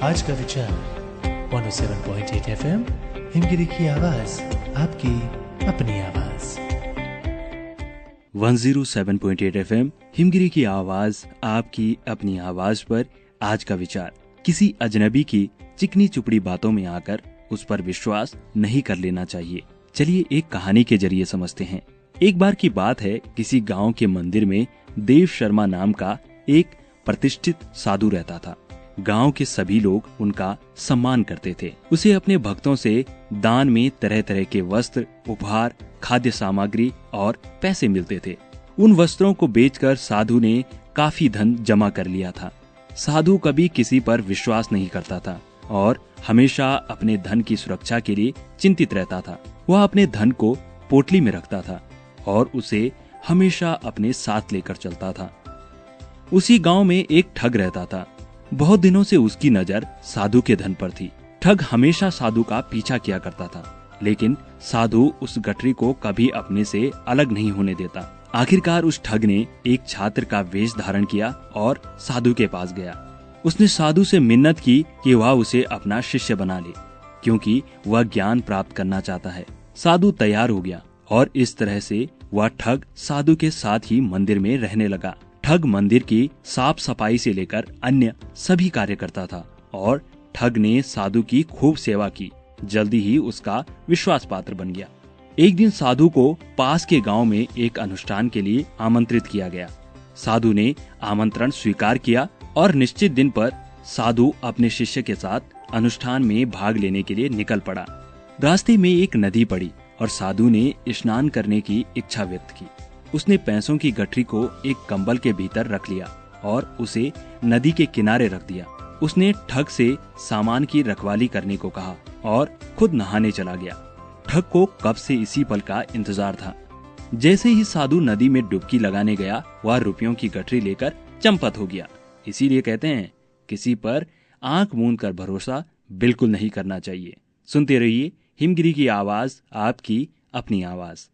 आज का विचार 107.8 FM हिमगिरी की आवाज, आपकी अपनी आवाज। 107.8 FM हिमगिरी की आवाज, आपकी अपनी आवाज पर आज का विचार, किसी अजनबी की चिकनी चुपड़ी बातों में आकर उस पर विश्वास नहीं कर लेना चाहिए। चलिए एक कहानी के जरिए समझते हैं। एक बार की बात है, किसी गांव के मंदिर में देव शर्मा नाम का एक प्रतिष्ठित साधु रहता था। गांव के सभी लोग उनका सम्मान करते थे। उसे अपने भक्तों से दान में तरह तरह के वस्त्र, उपहार, खाद्य सामग्री और पैसे मिलते थे। उन वस्त्रों को बेचकर साधु ने काफी धन जमा कर लिया था। साधु कभी किसी पर विश्वास नहीं करता था और हमेशा अपने धन की सुरक्षा के लिए चिंतित रहता था। वह अपने धन को पोटली में रखता था और उसे हमेशा अपने साथ लेकर चलता था। उसी गांव में एक ठग रहता था। बहुत दिनों से उसकी नजर साधु के धन पर थी। ठग हमेशा साधु का पीछा किया करता था, लेकिन साधु उस गठरी को कभी अपने से अलग नहीं होने देता। आखिरकार उस ठग ने एक छात्र का वेश धारण किया और साधु के पास गया। उसने साधु से मिन्नत की कि वह उसे अपना शिष्य बना ले, क्योंकि वह ज्ञान प्राप्त करना चाहता है। साधु तैयार हो गया और इस तरह से वह ठग साधु के साथ ही मंदिर में रहने लगा। ठग मंदिर की साफ सफाई से लेकर अन्य सभी कार्य करता था और ठग ने साधु की खूब सेवा की। जल्दी ही उसका विश्वास पात्र बन गया। एक दिन साधु को पास के गांव में एक अनुष्ठान के लिए आमंत्रित किया गया। साधु ने आमंत्रण स्वीकार किया और निश्चित दिन पर साधु अपने शिष्य के साथ अनुष्ठान में भाग लेने के लिए निकल पड़ा। रास्ते में एक नदी पड़ी और साधु ने स्नान करने की इच्छा व्यक्त की। उसने पैसों की गठरी को एक कंबल के भीतर रख लिया और उसे नदी के किनारे रख दिया। उसने ठग से सामान की रखवाली करने को कहा और खुद नहाने चला गया। ठग को कब से इसी पल का इंतजार था। जैसे ही साधु नदी में डुबकी लगाने गया, वह रुपयों की गठरी लेकर चंपत हो गया। इसीलिए कहते हैं, किसी पर आंख मूंद कर भरोसा बिल्कुल नहीं करना चाहिए। सुनते रहिए हिमगिरी की आवाज, आपकी अपनी आवाज।